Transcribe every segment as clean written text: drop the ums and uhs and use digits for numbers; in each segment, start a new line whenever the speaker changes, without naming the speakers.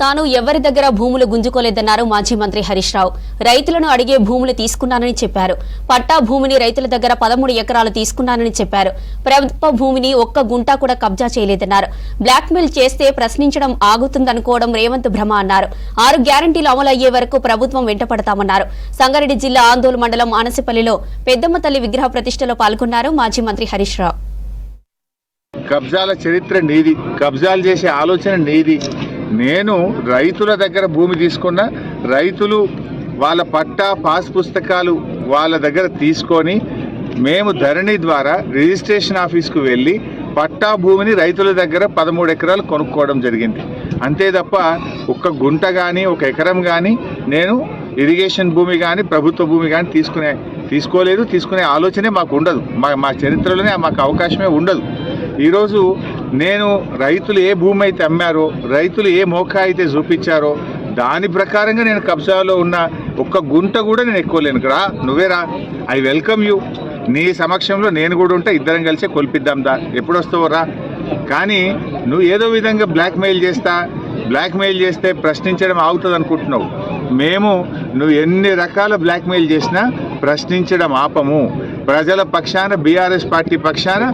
తాను ఎవరి దగ్గర భూములు గుంజుకోలేదన్నారు మాజీ మంత్రి హరీష్ రావు. రైతులను అడిగే భూములు తీసుకున్నానని చెప్పారు. పట్టా భూమిని రైతుల దగ్గర 13 ఎకరాలు తీసుకున్నానని చెప్పారు. ప్రభుత్వ భూమిని ఒక్క గుంటా కూడా కబ్జా చేయలేదన్నారు. బ్లాక్మెయిల్ చేస్తే ప్రశ్నించడం ఆగుతుందనుకోవడం రేవంత్ భ్రమ అన్నారు. 6 గ్యారంటీలు అమలు అయ్యే వరకు ప్రభుత్వం వెంటపడతామన్నారు. సంగారెడ్డి జిల్లా ఆందోళన మండలం ఆనసిపల్లిలో పెద్దమ్మ తల్లి విగ్రహ ప్రతిష్టలో పాల్గొన్నారు మాజీ మంత్రి హరీష్ రావు.
కబ్జాల చరిత్ర నీది, కబ్జాలు చేసే ఆలోచన నీది. నేను రైతుల దగ్గర భూమి తీసుకున్న రైతులు వాళ్ళ పట్టా పాస్ పుస్తకాలు వాళ్ళ దగ్గర తీసుకొని మేము ధరణి ద్వారా రిజిస్ట్రేషన్ ఆఫీస్కు వెళ్ళి పట్టా భూమిని రైతుల దగ్గర 13 ఎకరాలు కొనుక్కోవడం జరిగింది. అంతే తప్ప ఒక్క గుంట కానీ ఒక ఎకరం కానీ నేను ఇరిగేషన్ భూమి కానీ ప్రభుత్వ భూమి కానీ తీసుకోలేదు. తీసుకునే ఆలోచనే మాకు ఉండదు. మా చరిత్రలోనే మాకు అవకాశమే ఉండదు. ఈరోజు నేను రైతులు ఏ భూమి అయితే అమ్మారో, రైతులు ఏ మోకా అయితే చూపించారో దాని ప్రకారంగా నేను కబ్జాలో ఉన్న ఒక్క గుంట కూడా నేను ఎక్కువలేను. రా నువ్వేరా, ఐ వెల్కమ్ యూ. నీ సమక్షంలో నేను కూడా ఉంటే ఇద్దరం కలిసి కొలిపిద్దాం దా, ఎప్పుడు వస్తావో రా. కానీ నువ్వు ఏదో విధంగా బ్లాక్మెయిల్ చేస్తే ప్రశ్నించడం ఆగుతుంది అనుకుంటున్నావు. మేము నువ్వు ఎన్ని రకాల బ్లాక్మెయిల్ చేసినా ప్రశ్నించడం ఆపము. ప్రజల పక్షాన, బీఆర్ఎస్ పార్టీ పక్షాన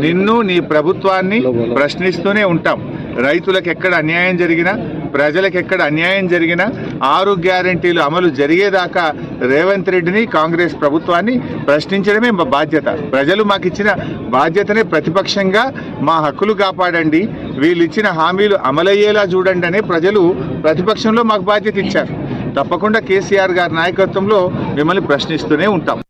నిన్ను, నీ ప్రభుత్వాన్ని ప్రశ్నిస్తూనే ఉంటాం. రైతులకు ఎక్కడ అన్యాయం జరిగినా, ప్రజలకు ఎక్కడ అన్యాయం జరిగినా 6 గ్యారంటీలు అమలు జరిగేదాకా రేవంత్ రెడ్డిని, కాంగ్రెస్ ప్రభుత్వాన్ని ప్రశ్నించడమే మా బాధ్యత. ప్రజలు మాకు ఇచ్చిన బాధ్యతనే ప్రతిపక్షంగా మా హక్కులు కాపాడండి, వీళ్ళు ఇచ్చిన హామీలు అమలయ్యేలా చూడండి అనే ప్రజలు ప్రతిపక్షంలో మాకు బాధ్యత ఇచ్చారు. తప్పకుండా కేసీఆర్ గారి నాయకత్వంలో మిమ్మల్ని ప్రశ్నిస్తూనే ఉంటాం.